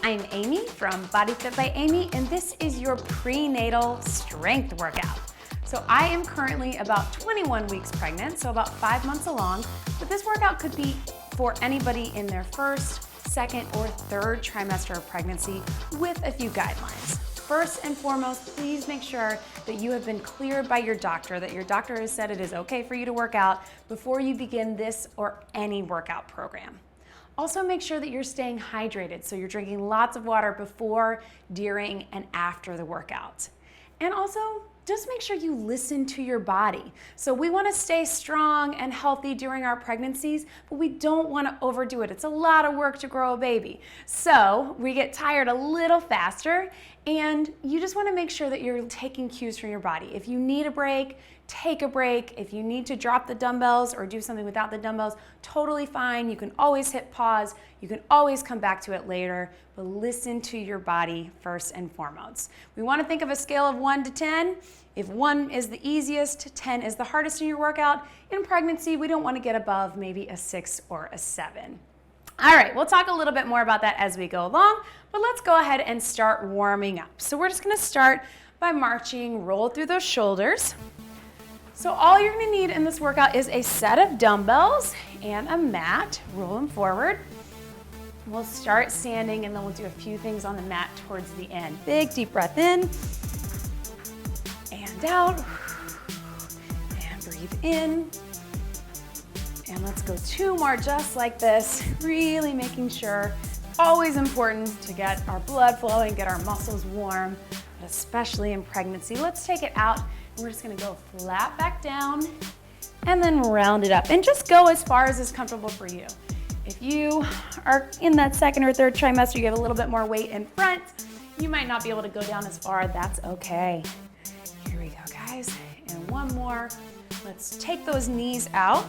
I'm Amy from Body Fit by Amy, and this is your prenatal strength workout. So I am currently about 21 weeks pregnant, so about 5 months along, but this workout could be for anybody in their first, second, or third trimester of pregnancy with a few guidelines. First and foremost, please make sure that you have been cleared by your doctor, that your doctor has said it is okay for you to work out before you begin this or any workout program. Also make sure that you're staying hydrated, so you're drinking lots of water before, during, and after the workout. And also, just make sure you listen to your body. So we want to stay strong and healthy during our pregnancies, but we don't want to overdo it. It's a lot of work to grow a baby. So we get tired a little faster, and you just want to make sure that you're taking cues from your body. If you need a break, take a break. If you need to drop the dumbbells or do something without the dumbbells, totally fine. You can always hit pause. You can always come back to it later, but listen to your body first and foremost. We want to think of a scale of 1 to 10. If 1 is the easiest, 10 is the hardest in your workout. In pregnancy, we don't want to get above maybe a 6 or a 7. All right, we'll talk a little bit more about that as we go along, but let's go ahead and start warming up. So we're just going to start by marching, roll through those shoulders. So all you're going to need in this workout is a set of dumbbells and a mat. Roll them forward. We'll start standing, and then we'll do a few things on the mat towards the end. Big deep breath in and out, and breathe in. And let's go 2 more just like this, really making sure, always important to get our blood flowing, get our muscles warm, but especially in pregnancy. Let's take it out, and we're just gonna go flat back down and then round it up. And just go as far as is comfortable for you. If you are in that second or third trimester, you have a little bit more weight in front, you might not be able to go down as far. That's okay. Here we go, guys. And one more. Let's take those knees out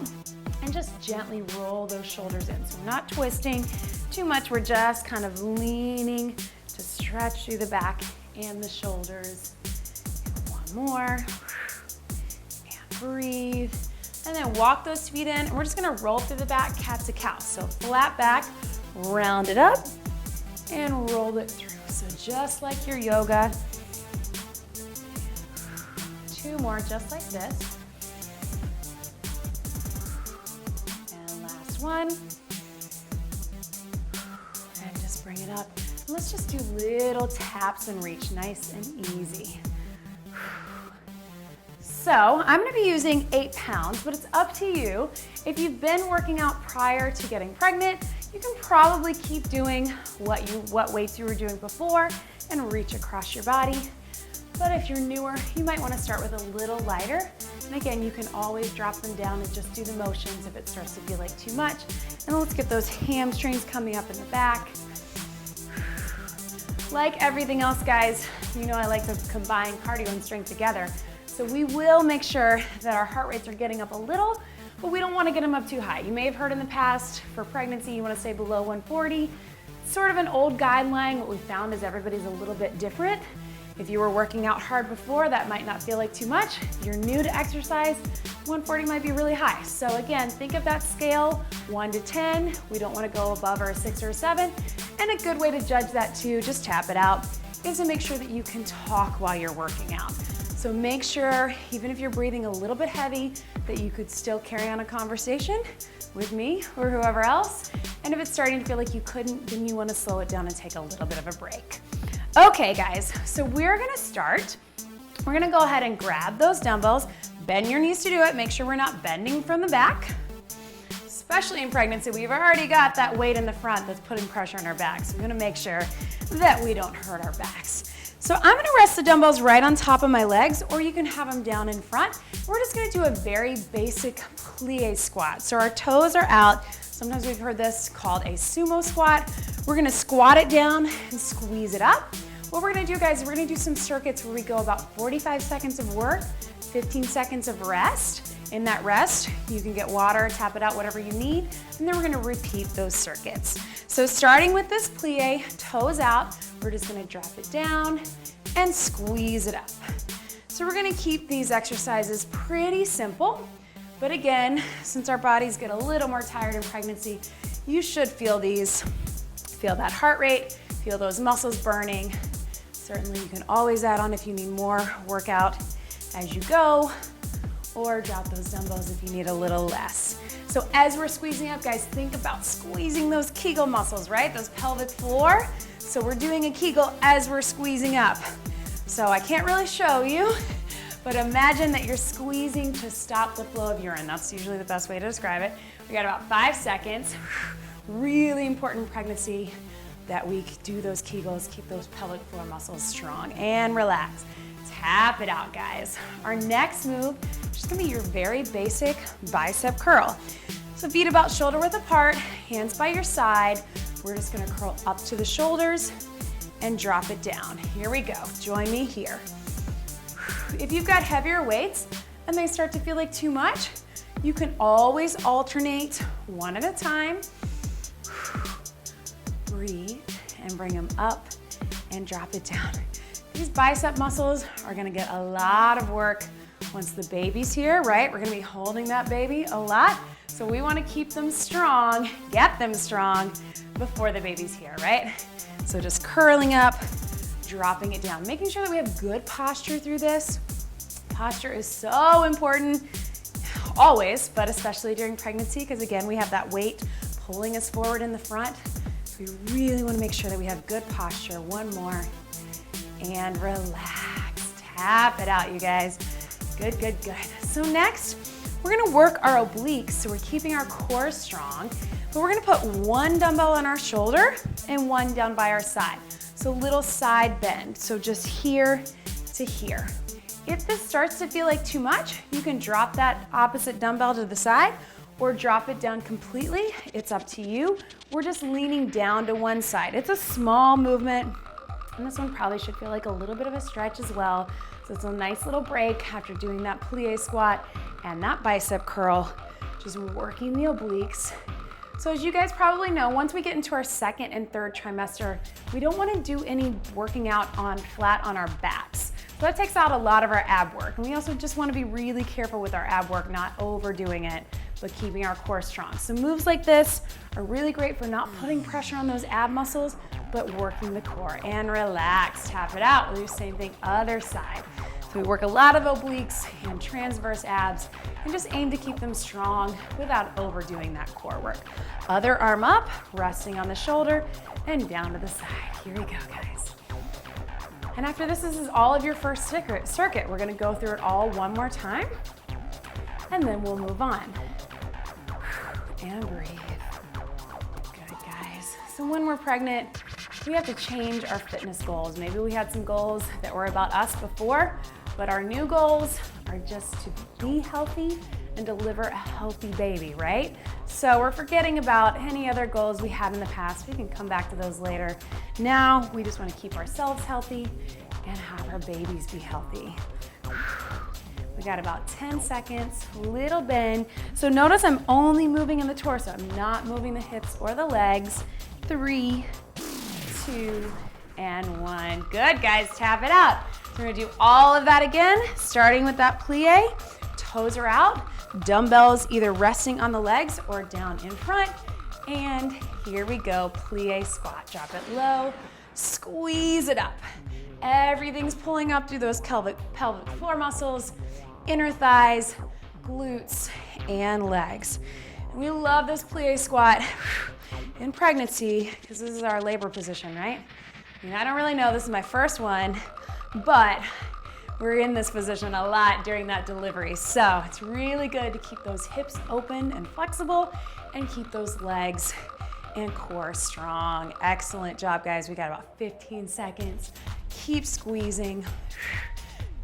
and just gently roll those shoulders in. So we're not twisting too much. We're just kind of leaning to stretch through the back and the shoulders. And one more. And breathe. And then walk those feet in. And we're just gonna roll through the back, cat to cow. So flat back, round it up, and roll it through. So just like your yoga. 2 more just like this. And last one. And just bring it up. And let's just do little taps and reach, nice and easy. So I'm going to be using 8 pounds, but it's up to you. If you've been working out prior to getting pregnant, you can probably keep doing what weights you were doing before and reach across your body. But if you're newer, you might want to start with a little lighter. And again, you can always drop them down and just do the motions if it starts to feel like too much. And let's get those hamstrings coming up in the back. Like everything else, guys, you know I like to combine cardio and strength together. So we will make sure that our heart rates are getting up a little, but we don't want to get them up too high. You may have heard in the past, for pregnancy, you want to stay below 140. Sort of an old guideline. What we found is everybody's a little bit different. If you were working out hard before, that might not feel like too much. If you're new to exercise, 140 might be really high. So again, think of that scale, 1 to 10. We don't want to go above or a 6 or a 7. And a good way to judge that too, just tap it out, is to make sure that you can talk while you're working out. So make sure, even if you're breathing a little bit heavy, that you could still carry on a conversation with me or whoever else. And if it's starting to feel like you couldn't, then you want to slow it down and take a little bit of a break. Okay, guys, so we're gonna start. We're gonna go ahead and grab those dumbbells, bend your knees to do it. Make sure we're not bending from the back. Especially in pregnancy, we've already got that weight in the front that's putting pressure on our backs. So we're gonna make sure that we don't hurt our backs. So I'm gonna rest the dumbbells right on top of my legs, or you can have them down in front. We're just gonna do a very basic plie squat. So our toes are out. Sometimes we've heard this called a sumo squat. We're gonna squat it down and squeeze it up. What we're gonna do, guys, is we're gonna do some circuits where we go about 45 seconds of work, 15 seconds of rest. In that rest, you can get water, tap it out, whatever you need, and then we're gonna repeat those circuits. So starting with this plie, toes out, we're just gonna drop it down and squeeze it up. So we're gonna keep these exercises pretty simple, but again, since our bodies get a little more tired in pregnancy, you should feel these. Feel that heart rate, Feel those muscles burning. Certainly you can always add on if you need more workout as you go, or drop those dumbbells if you need a little less. So as we're squeezing up, guys, think about squeezing those Kegel muscles, right? Those pelvic floor. So we're doing a Kegel as we're squeezing up. So I can't really show you, but imagine that you're squeezing to stop the flow of urine. That's usually the best way to describe it. We got about 5 seconds. Really important pregnancy that we do those Kegels, keep those pelvic floor muscles strong and relax. Tap it out, guys. Our next move is just gonna be your very basic bicep curl. So feet about shoulder width apart, hands by your side. We're just gonna curl up to the shoulders and drop it down. Here we go, join me here. If you've got heavier weights and they start to feel like too much, you can always alternate one at a time. Breathe and bring them up and drop it down. These bicep muscles are gonna get a lot of work once the baby's here, right? We're gonna be holding that baby a lot, so we wanna keep them strong, get them strong before the baby's here, right? So just curling up, dropping it down, making sure that we have good posture through this. Posture is so important, always, but especially during pregnancy, because again, we have that weight pulling us forward in the front. So we really wanna make sure that we have good posture. One more. And relax, tap it out, you guys. Good, good, good. So next, we're gonna work our obliques. So we're keeping our core strong, but we're gonna put one dumbbell on our shoulder and one down by our side. So little side bend, so just here to here. If this starts to feel like too much, you can drop that opposite dumbbell to the side or drop it down completely. It's up to you. We're just leaning down to one side. It's a small movement. And this one probably should feel like a little bit of a stretch as well. So it's a nice little break after doing that plie squat and that bicep curl, just working the obliques. So as you guys probably know, once we get into our second and third trimester, we don't want to do any working out on flat on our backs. So that takes out a lot of our ab work. And we also just want to be really careful with our ab work, not overdoing it, but keeping our core strong. So moves like this are really great for not putting pressure on those ab muscles, but working the core. And relax, tap it out. We'll do the same thing other side. So we work a lot of obliques and transverse abs and just aim to keep them strong without overdoing that core work. Other arm up, resting on the shoulder and down to the side. Here we go, guys. And after this is all of your first circuit. We're gonna go through it all one more time and then we'll move on. And breathe. Good, guys. So when we're pregnant, we have to change our fitness goals. Maybe we had some goals that were about us before, but our new goals are just to be healthy and deliver a healthy baby, right? So we're forgetting about any other goals we had in the past. We can come back to those later. Now, we just want to keep ourselves healthy and have our babies be healthy. We got about 10 seconds, little bend. So notice I'm only moving in the torso. I'm not moving the hips or the legs. 3, 2, and 1. Good, guys, tap it out. So we're gonna do all of that again, starting with that plie. Toes are out, dumbbells either resting on the legs or down in front. And here we go, plie squat. Drop it low, squeeze it up. Everything's pulling up through those pelvic floor muscles, inner thighs, glutes, and legs. And we love this plie squat in pregnancy because this is our labor position, right? I mean, I don't really know, this is my first one, but we're in this position a lot during that delivery. So it's really good to keep those hips open and flexible and keep those legs and core strong. Excellent job, guys. We got about 15 seconds. Keep squeezing.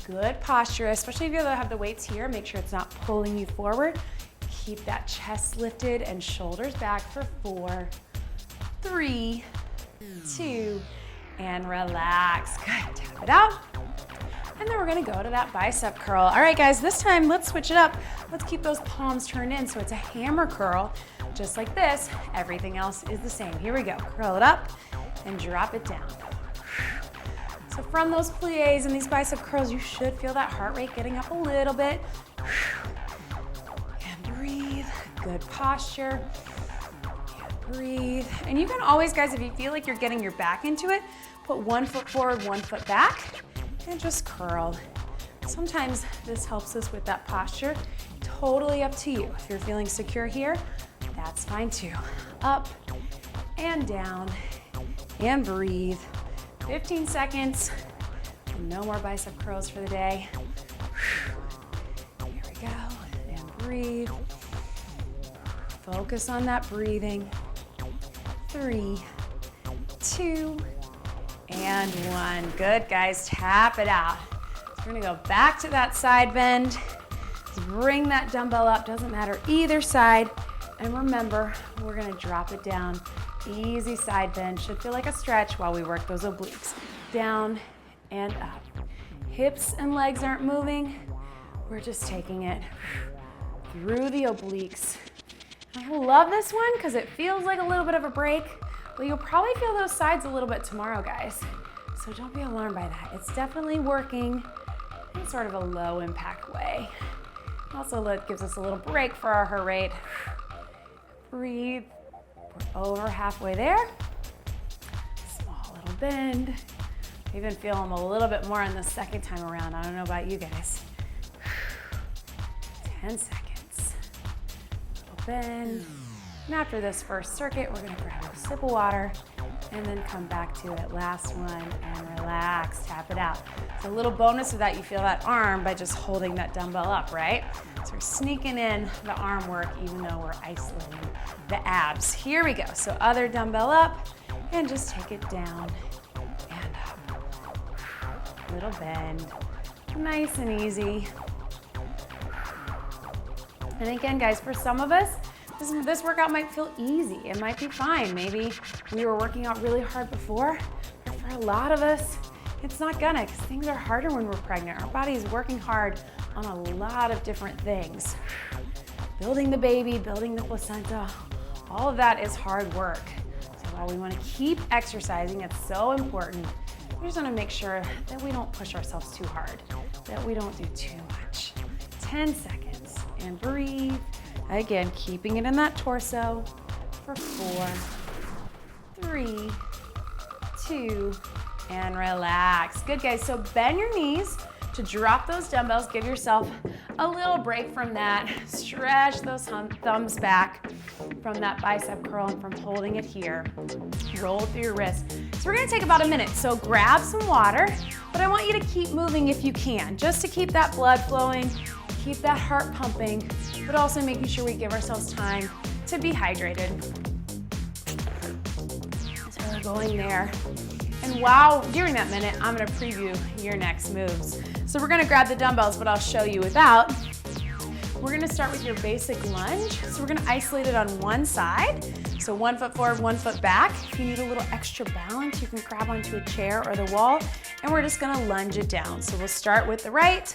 Good posture, especially if you have the weights here. Make sure it's not pulling you forward. Keep that chest lifted and shoulders back for 4, 3, 2, and relax. Good, tap it out. And then we're gonna go to that bicep curl. All right, guys, this time let's switch it up. Let's keep those palms turned in so it's a hammer curl, just like this. Everything else is the same. Here we go, curl it up and drop it down. So from those plies and these bicep curls, you should feel that heart rate getting up a little bit. And breathe, good posture. And breathe. And you can always, guys, if you feel like you're getting your back into it, put 1 foot forward, 1 foot back, and just curl. Sometimes this helps us with that posture. Totally up to you. If you're feeling secure here, that's fine too. Up and down and breathe. 15 seconds. No more bicep curls for the day. Here we go. And breathe. Focus on that breathing. 3, 2, and 1. Good, guys. Tap it out. So we're gonna go back to that side bend. Bring that dumbbell up. Doesn't matter either side. And remember, we're gonna drop it down. Easy side bend. Should feel like a stretch while we work those obliques. Down and up. Hips and legs aren't moving. We're just taking it through the obliques. I love this one because it feels like a little bit of a break, but you'll probably feel those sides a little bit tomorrow, guys. So don't be alarmed by that. It's definitely working in sort of a low impact way. Also, it gives us a little break for our heart rate. Breathe. We're over halfway there. Small little bend. I even feel them a little bit more on the second time around. I don't know about you guys. 10 seconds. Little bend. And after this first circuit, we're gonna grab a sip of water and then come back to it. Last one, and relax, tap it out. So a little bonus of that, you feel that arm by just holding that dumbbell up, right? So we're sneaking in the arm work even though we're isolating the abs. Here we go. So other dumbbell up and just take it down and up. Little bend, nice and easy. And again, guys, for some of us, this workout might feel easy. It might be fine. Maybe we were working out really hard before, but for a lot of us, it's not gonna, because things are harder when we're pregnant. Our body is working hard on a lot of different things. Building the baby, building the placenta, all of that is hard work. So while we wanna keep exercising, it's so important, we just wanna make sure that we don't push ourselves too hard, that we don't do too much. 10 seconds, and breathe. Again, keeping it in that torso for 4, 3, 2, and relax. Good, guys. So bend your knees to drop those dumbbells. Give yourself a little break from that. Stretch those thumbs back from that bicep curl and from holding it here. Roll through your wrist. So we're gonna take about a minute. So grab some water, but I want you to keep moving if you can, just to keep that blood flowing, keep that heart pumping, but also making sure we give ourselves time to be hydrated. So we're going there. And during that minute, I'm gonna preview your next moves. So we're gonna grab the dumbbells, but I'll show you without. We're gonna start with your basic lunge. So we're gonna isolate it on one side. So 1 foot forward, 1 foot back. If you need a little extra balance, you can grab onto a chair or the wall, and we're just gonna lunge it down. So we'll start with the right,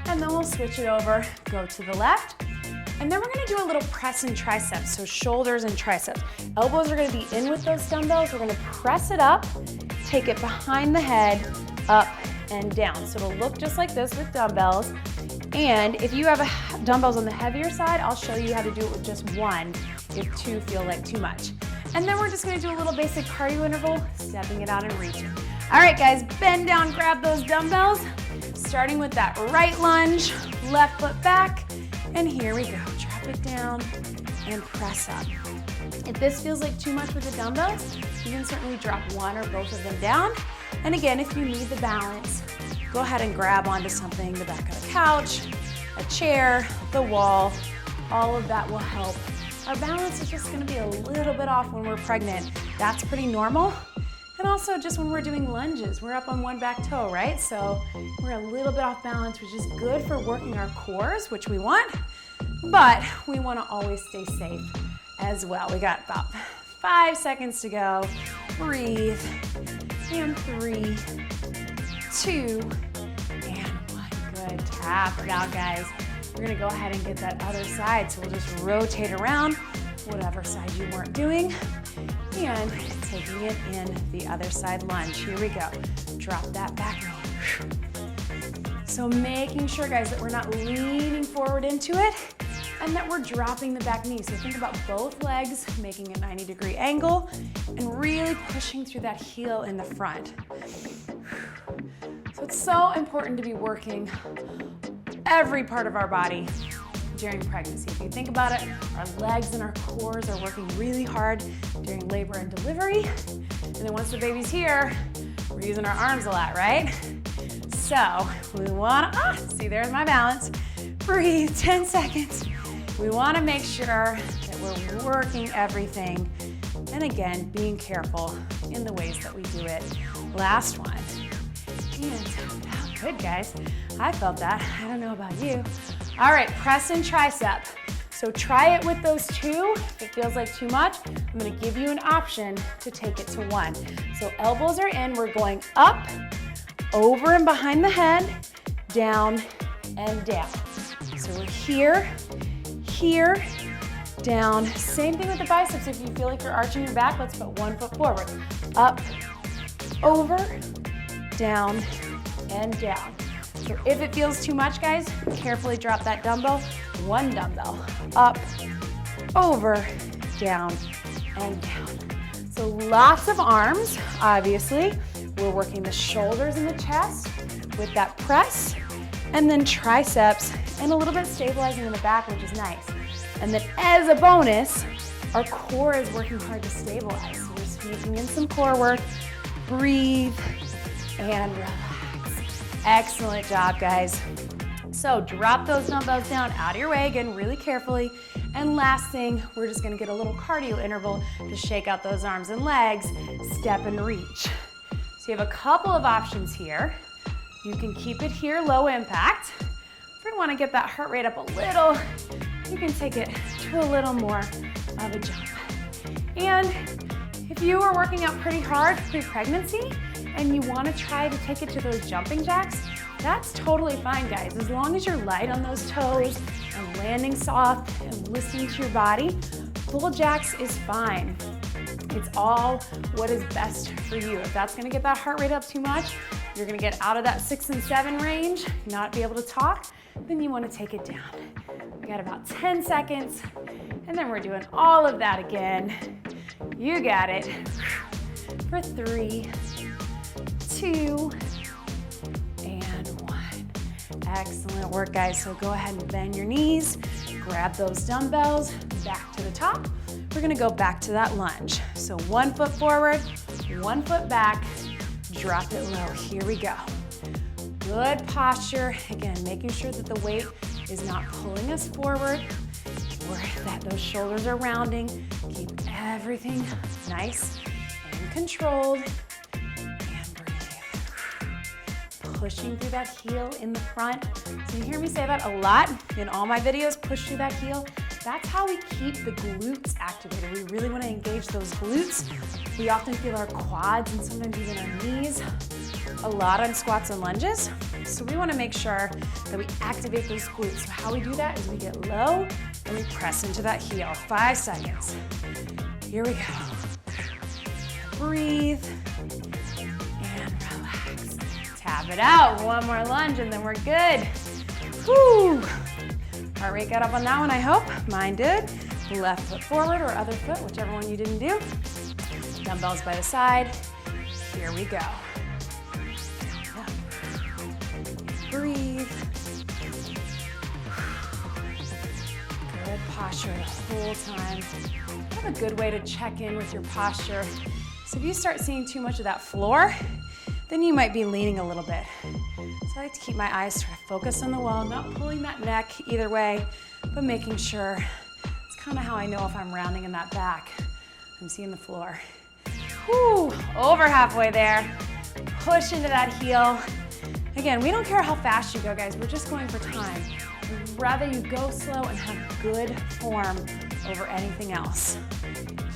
and then we'll switch it over, go to the left. And then we're gonna do a little press and triceps, so shoulders and triceps. Elbows are gonna be in with those dumbbells. We're gonna press it up, take it behind the head, up and down. So it'll look just like this with dumbbells. And if you have dumbbells on the heavier side, I'll show you how to do it with just one if 2 feel like too much. And then we're just gonna do a little basic cardio interval, stepping it out and reaching. All right, guys, bend down, grab those dumbbells, starting with that right lunge, left foot back, and here we go. Drop it down and press up. If this feels like too much with the dumbbells, you can certainly drop one or both of them down. And again, if you need the balance, go ahead and grab onto something, the back of the couch, a chair, the wall. All of that will help. Our balance is just gonna be a little bit off when we're pregnant. That's pretty normal. And also just when we're doing lunges, we're up on one back toe, right? So we're a little bit off balance, which is good for working our cores, which we want, but we wanna always stay safe as well. We got about 5 seconds to go. Breathe, and 3, 2, and 1. Good, tap it out, guys. We're gonna go ahead and get that other side, so we'll just rotate around, whatever side you weren't doing, and taking it in the other side lunge. Here we go. Drop that back knee. So making sure, guys, that we're not leaning forward into it. and that we're dropping the back knee. So think about both legs making a 90-degree angle and really pushing through that heel in the front. So it's so important to be working every part of our body during pregnancy. If you think about it, our legs and our cores are working really hard during labor and delivery. And then once the baby's here, we're using our arms a lot, right? So we wanna, see, there's my balance. Breathe, 10 seconds. We wanna make sure that we're working everything. And again, being careful in the ways that we do it. Last one. And good, guys. I felt that. I don't know about you. All right, press and tricep. So try it with those two. If it feels like too much, I'm gonna give you an option to take it to one. So elbows are in, we're going up, over and behind the head, down and down. So we're here, here, down. Same thing with the biceps. If you feel like you're arching your back, let's put 1 foot forward. Up, over, down, and down. So if it feels too much, guys, carefully drop that dumbbell. One dumbbell. Up, over, down, and down. So lots of arms, obviously. We're working the shoulders and the chest with that press, and then triceps, and a little bit stabilizing in the back, which is nice. And then as a bonus, our core is working hard to stabilize. So we're squeezing in some core work. Breathe and relax. Excellent job, guys. So drop those dumbbells down out of your way, again, really carefully. And last thing, we're just gonna get a little cardio interval to shake out those arms and legs, step and reach. So you have a couple of options here. You can keep it here, low impact. If you wanna get that heart rate up a little, you can take it to a little more of a jump. And if you are working out pretty hard pre-pregnancy and you wanna try to take it to those jumping jacks, that's totally fine, guys. As long as you're light on those toes and landing soft and listening to your body, full jacks is fine. It's all what is best for you. If that's gonna get that heart rate up too much, you're gonna get out of that 6 and 7 range, not be able to talk, then you wanna take it down. We got about 10 seconds, and then we're doing all of that again. You got it. For 3, 2, and 1. Excellent work, guys. So go ahead and bend your knees, grab those dumbbells, back to the top. We're gonna go back to that lunge. So 1 foot forward, 1 foot back, drop it low. Here we go. Good posture. Again, making sure that the weight is not pulling us forward, or that those shoulders are rounding. Keep everything nice and controlled. And breathe. Pushing through that heel in the front. So you hear me say that a lot in all my videos, push through that heel. That's how we keep the glutes activated. We really want to engage those glutes. We often feel our quads and sometimes even our knees a lot on squats and lunges. So we want to make sure that we activate those glutes. So how we do that is we get low and we press into that heel. 5 seconds. Here we go. Breathe and relax. Tap it out. One more lunge and then we're good. Whew. Heart rate got up on that one, I hope. Mine did. Left foot forward or other foot, whichever one you didn't do. Dumbbells by the side. Here we go. Breathe. Good posture the whole time. Kind of a good way to check in with your posture. So if you start seeing too much of that floor, then you might be leaning a little bit. So I like to keep my eyes sort of focused on the wall, not pulling that neck either way, but making sure. It's kind of how I know if I'm rounding in that back. I'm seeing the floor. Whew, over halfway there. Push into that heel. Again, we don't care how fast you go, guys. We're just going for time. We'd rather you go slow and have good form over anything else.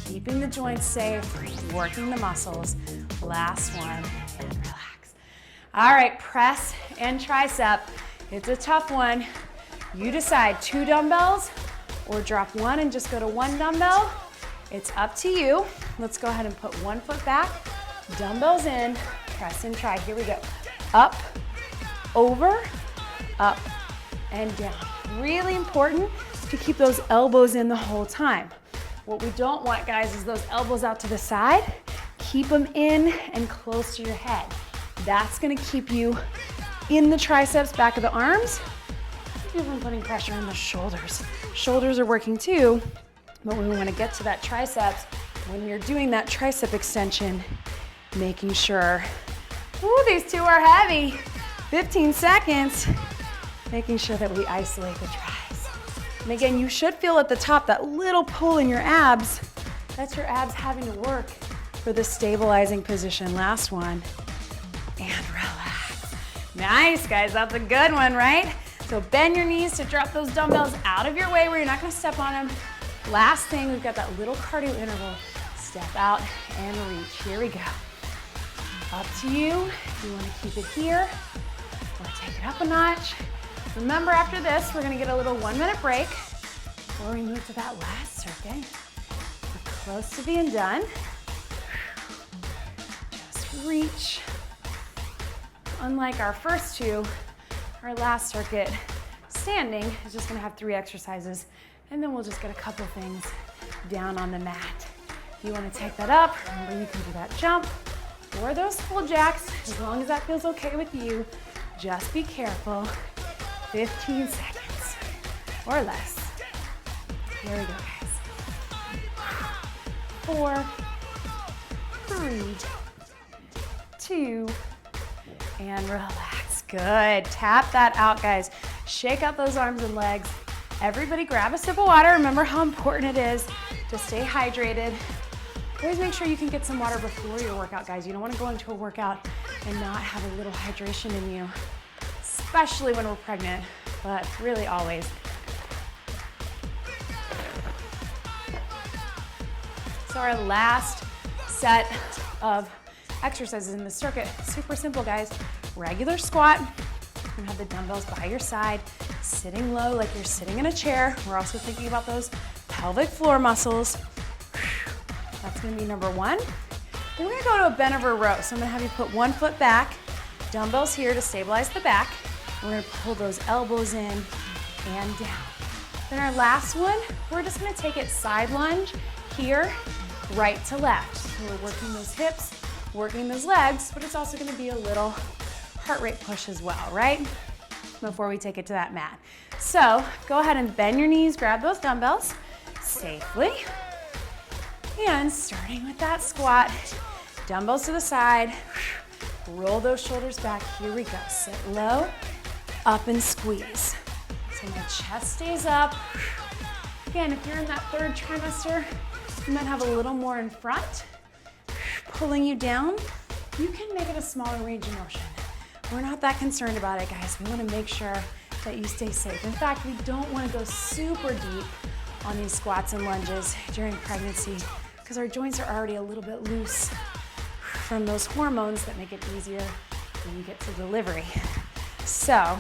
Keeping the joints safe, working the muscles. Last one, and relax. All right, press and tricep. It's a tough one. You decide 2 dumbbells or drop 1 and just go to 1 dumbbell. It's up to you. Let's go ahead and put 1 foot back, dumbbells in, press and try. Here we go. Up, over, up, and down. Really important to keep those elbows in the whole time. What we don't want, guys, is those elbows out to the side. Keep them in and close to your head. That's gonna keep you in the triceps, back of the arms, keep you from putting pressure on the shoulders. Shoulders are working too, but we wanna get to that triceps when you're doing that tricep extension, making sure, ooh, these two are heavy. 15 seconds, making sure that we isolate the tris. And again, you should feel at the top that little pull in your abs. That's your abs having to work for the stabilizing position. Last one, and relax. Nice, guys, that's a good one, right? So bend your knees to drop those dumbbells out of your way where you're not gonna step on them. Last thing, we've got that little cardio interval. Step out and reach. Here we go. Up to you. If you want to keep it here or take it up a notch. Remember, after this, we're going to get a little 1-minute break before we move to that last circuit. We're close to being done. Just reach. Unlike our first two, our last circuit, standing, is just going to have 3 exercises, and then we'll just get a couple things down on the mat. If you want to take that up, remember you can do that jump or those full jacks, as long as that feels okay with you. Just be careful. 15 seconds or less. Here we go, guys. 4, 3, 2, and relax. Good. Tap that out, guys. Shake out those arms and legs. Everybody grab a sip of water. Remember how important it is to stay hydrated. Always make sure you can get some water before your workout, guys. You don't want to go into a workout and not have a little hydration in you, especially when we're pregnant, but really always. So our last set of exercises in the circuit, super simple, guys. Regular squat. You're gonna have the dumbbells by your side, sitting low like you're sitting in a chair. We're also thinking about those pelvic floor muscles. That's gonna be number 1. Then we're gonna go to a bent over row. So I'm gonna have you put 1 foot back, dumbbells here to stabilize the back. We're gonna pull those elbows in and down. Then our last one, we're just gonna take it side lunge here, right to left. So we're working those hips, working those legs, but it's also gonna be a little heart rate push as well, right? Before we take it to that mat. So go ahead and bend your knees, grab those dumbbells safely. And starting with that squat, dumbbells to the side, roll those shoulders back. Here we go. Sit low, up and squeeze. So my chest stays up. Again, if you're in that 3rd trimester, you might have a little more in front, pulling you down. You can make it a smaller range of motion. We're not that concerned about it, guys. We want to make sure that you stay safe. In fact, we don't want to go super deep on these squats and lunges during pregnancy because our joints are already a little bit loose from those hormones that make it easier when you get to delivery. So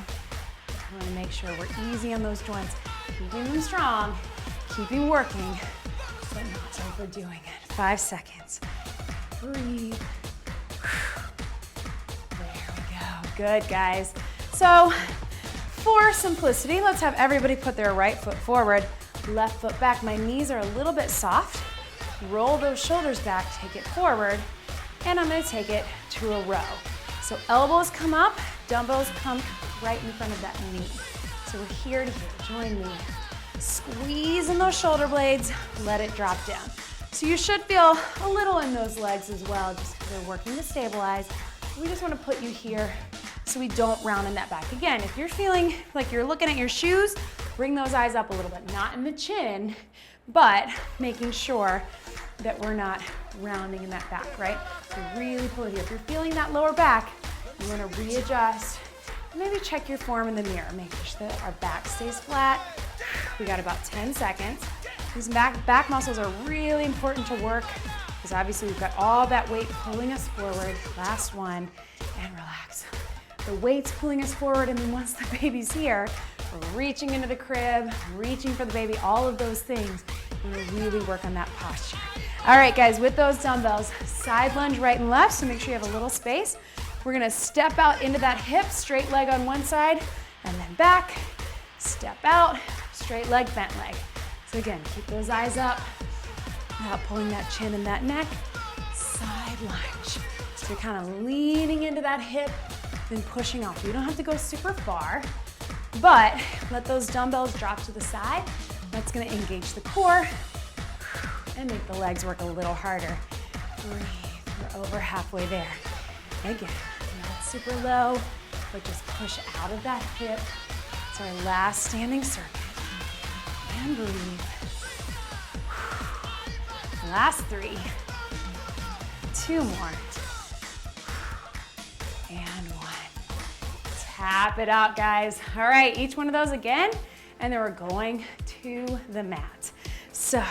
we want to make sure we're easy on those joints, keeping them strong, keeping working, but not overdoing it. 5 seconds. Breathe. There we go. Good, guys. So for simplicity, let's have everybody put their right foot forward, left foot back. My knees are a little bit soft. Roll those shoulders back, take it forward, and I'm gonna take it to a row. So elbows come up, dumbbells come right in front of that knee. So we're here to here, join me. Squeeze in those shoulder blades, let it drop down. So you should feel a little in those legs as well, just because they're working to stabilize. We just wanna put you here so we don't round in that back. Again, if you're feeling like you're looking at your shoes, bring those eyes up a little bit, not in the chin, but making sure that we're not rounding in that back, right? So really pull it here. If you're feeling that lower back, you wanna readjust. Maybe check your form in the mirror, making sure that our back stays flat. We got about 10 seconds. These back muscles are really important to work because obviously we've got all that weight pulling us forward. Last one, and relax. The weight's pulling us forward, and then once the baby's here, we're reaching into the crib, reaching for the baby, all of those things. We're gonna really work on that posture. All right, guys, with those dumbbells, side lunge right and left, so make sure you have a little space. We're gonna step out into that hip, straight leg on one side, and then back, step out, straight leg, bent leg. So again, keep those eyes up without pulling that chin and that neck. Side lunge. So you're kind of leaning into that hip, then pushing off. You don't have to go super far, but let those dumbbells drop to the side. That's gonna engage the core and make the legs work a little harder. Breathe, we're over halfway there. Again, not super low, but just push out of that hip. It's our last standing circuit. And breathe. Last 3. 2 more. And 1. Tap it out, guys. All right, each one of those again, and then we're going to the mat. So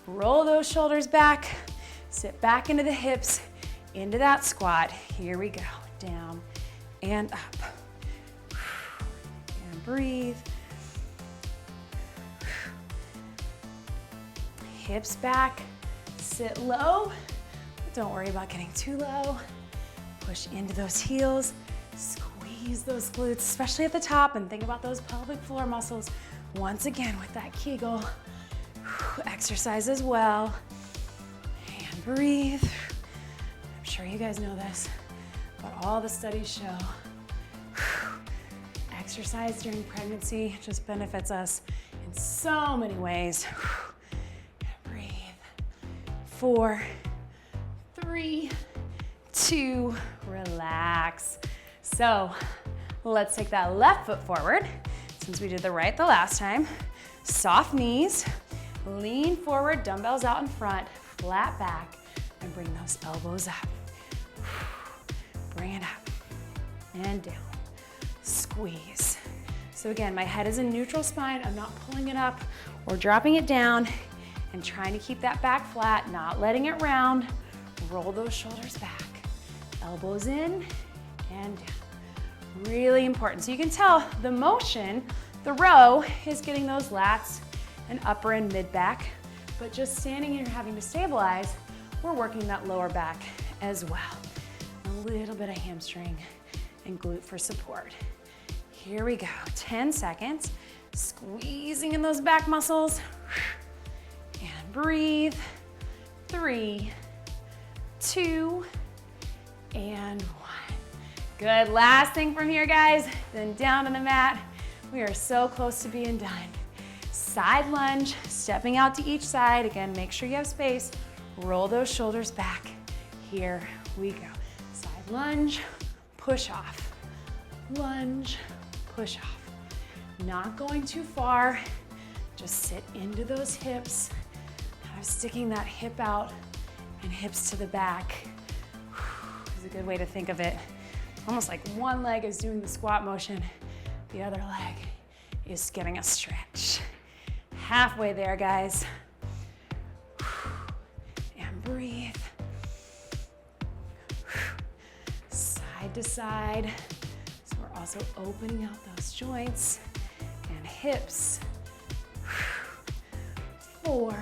roll those shoulders back, sit back into the hips, into that squat. Here we go. Down and up. And breathe. Hips back, sit low. Don't worry about getting too low. Push into those heels. Squeeze those glutes, especially at the top, and think about those pelvic floor muscles. Once again with that Kegel. Exercise as well. And breathe. I'm sure you guys know this, but all the studies show exercise during pregnancy just benefits us in so many ways. 4, 3, 2, relax. So let's take that left foot forward since we did the right the last time. Soft knees, lean forward, dumbbells out in front, flat back, and bring those elbows up. Bring it up and down. Squeeze. So again, my head is in neutral spine. I'm not pulling it up or dropping it down. And trying to keep that back flat, not letting it round. Roll those shoulders back. Elbows in and down. Really important. So you can tell the motion, the row, is getting those lats and upper and mid back. But just standing here having to stabilize, we're working that lower back as well. A little bit of hamstring and glute for support. Here we go, 10 seconds. Squeezing in those back muscles. And breathe. 3, 2, and 1. Good, last thing from here, guys, then down to the mat. We are so close to being done. Side lunge, stepping out to each side. Again, make sure you have space. Roll those shoulders back. Here we go. Side lunge, push off. Lunge, push off. Not going too far. Just sit into those hips. Kind of sticking that hip out and hips to the back. Is a good way to think of it. Almost like one leg is doing the squat motion, the other leg is getting a stretch. Halfway there, guys. And breathe. Side to side. So we're also opening out those joints and hips. 4,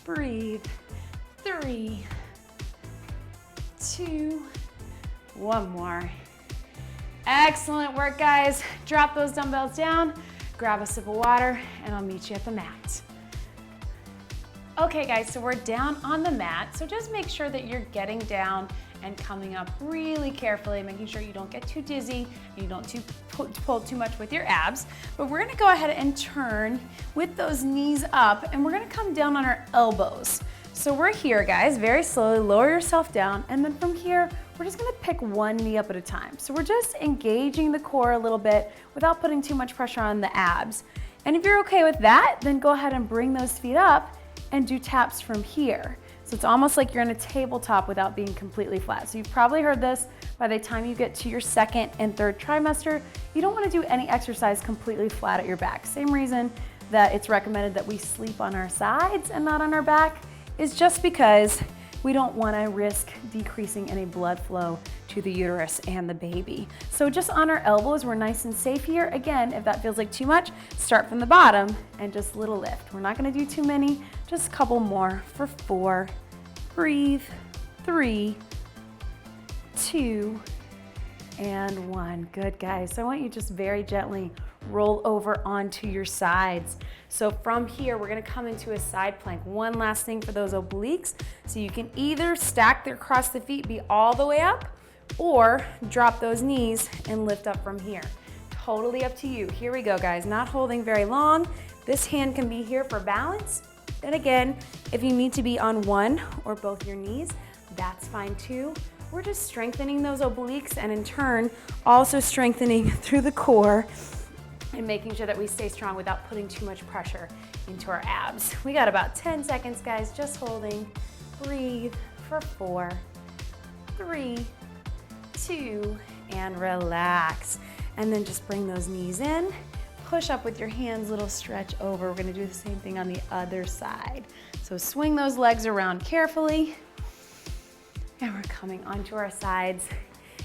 breathe. 3, 2, one more. Excellent work, guys. Drop those dumbbells down, grab a sip of water, and I'll meet you at the mat. Okay, guys, so we're down on the mat. So just make sure that you're getting down and coming up really carefully, making sure you don't get too dizzy, and you don't pull too much with your abs. But we're gonna go ahead and turn with those knees up, and we're gonna come down on our elbows. So we're here, guys, very slowly, lower yourself down, and then from here, we're just gonna pick one knee up at a time. So we're just engaging the core a little bit without putting too much pressure on the abs. And if you're okay with that, then go ahead and bring those feet up and do taps from here. So it's almost like you're in a tabletop without being completely flat. So you've probably heard this by the time you get to your second and third trimester. You don't wanna do any exercise completely flat at your back. Same reason that it's recommended that we sleep on our sides and not on our back is just because we don't wanna risk decreasing any blood flow to the uterus and the baby. So just on our elbows, we're nice and safe here. Again, if that feels like too much, start from the bottom and just little lift. We're not gonna do too many, just a couple more for 4, breathe, 3, 2, and 1. Good, guys. So I want you just very gently roll over onto your sides. So from here, we're gonna come into a side plank. One last thing for those obliques. So you can either stack across the feet, be all the way up, or drop those knees and lift up from here. Totally up to you. Here we go, guys. Not holding very long. This hand can be here for balance. And again, if you need to be on one or both your knees, that's fine too. We're just strengthening those obliques and in turn, also strengthening through the core and making sure that we stay strong without putting too much pressure into our abs. We got about 10 seconds, guys, just holding. Breathe for 4, 3, 2, and relax. And then just bring those knees in. Push up with your hands, little stretch over. We're gonna do the same thing on the other side. So swing those legs around carefully. And we're coming onto our sides.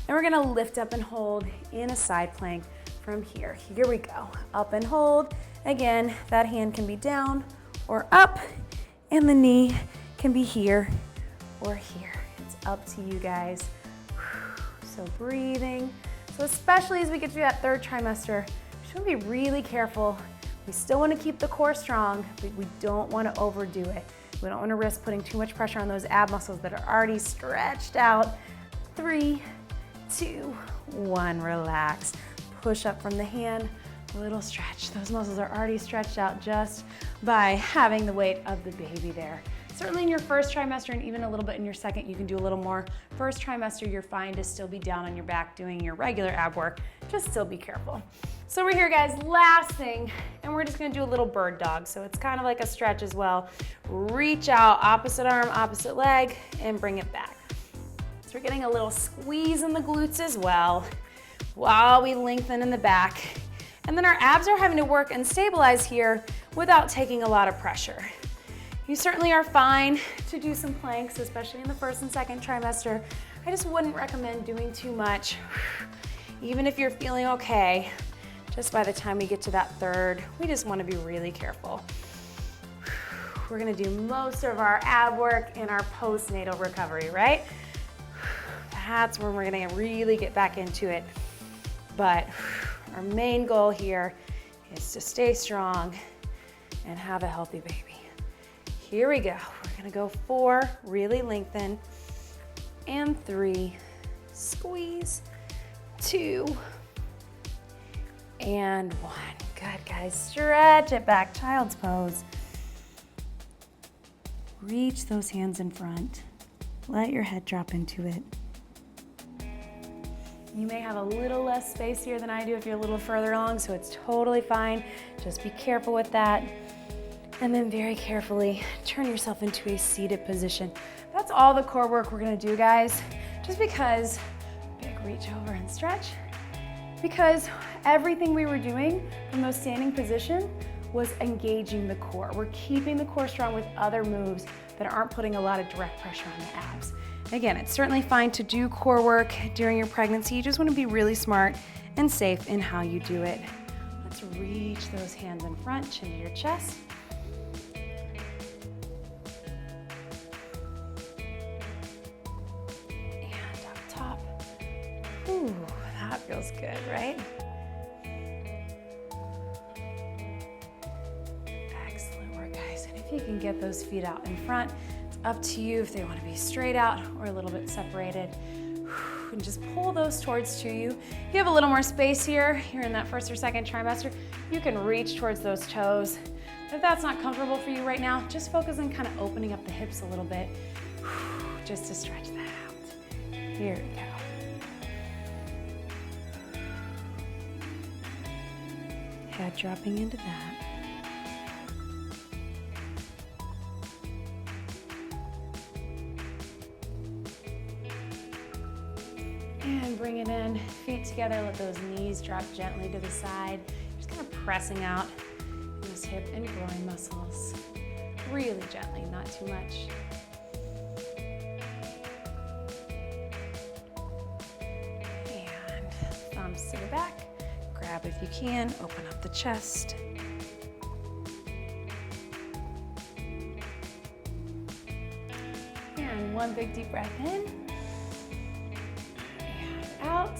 And we're gonna lift up and hold in a side plank from here. Here we go. Up and hold. Again, that hand can be down or up, and the knee can be here or here. It's up to you guys. So breathing. So especially as we get through that third trimester, we should be really careful. We still want to keep the core strong, but we don't want to overdo it. We don't want to risk putting too much pressure on those ab muscles that are already stretched out. 3, 2, 1, relax. Push up from the hand, a little stretch. Those muscles are already stretched out just by having the weight of the baby there. Certainly in your first trimester and even a little bit in your second, you can do a little more. First trimester, you're fine to still be down on your back doing your regular ab work. Just still be careful. So we're here, guys, last thing, and we're just gonna do a little bird dog. So it's kind of like a stretch as well. Reach out, opposite arm, opposite leg, and bring it back. So we're getting a little squeeze in the glutes as well while we lengthen in the back. And then our abs are having to work and stabilize here without taking a lot of pressure. You certainly are fine to do some planks, especially in the first and second trimester. I just wouldn't recommend doing too much. Even if you're feeling okay, just by the time we get to that third, we just want to be really careful. We're going to do most of our ab work in our postnatal recovery, right? That's when we're going to really get back into it. But our main goal here is to stay strong and have a healthy baby. Here we go. We're gonna go 4, really lengthen, and 3, squeeze, 2, and 1. Good, guys. Stretch it back, child's pose. Reach those hands in front. Let your head drop into it. You may have a little less space here than I do if you're a little further along, so it's totally fine. Just be careful with that. And then very carefully turn yourself into a seated position. That's all the core work we're gonna do, guys. Just because, big reach over and stretch, because everything we were doing from those standing position was engaging the core. We're keeping the core strong with other moves that aren't putting a lot of direct pressure on the abs. Again, it's certainly fine to do core work during your pregnancy. You just wanna be really smart and safe in how you do it. Let's reach those hands in front, chin to your chest. Ooh, that feels good, right? Excellent work, guys. And if you can get those feet out in front, it's up to you if they want to be straight out or a little bit separated. And just pull those towards to you. If you have a little more space here, you're in that first or second trimester, you can reach towards those toes. But if that's not comfortable for you right now, just focus on kind of opening up the hips a little bit, just to stretch that out. Here we go. Head dropping into that. And bring it in, feet together, let those knees drop gently to the side. Just kind of pressing out those hip and groin muscles. Really gently, not too much. And thumbs to the back. Grab if you can, open up the chest. And one big deep breath in and out.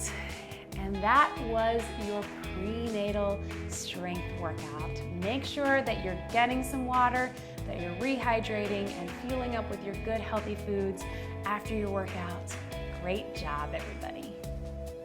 And that was your prenatal strength workout. Make sure that you're getting some water, that you're rehydrating and fueling up with your good healthy foods after your workout. Great job, everybody.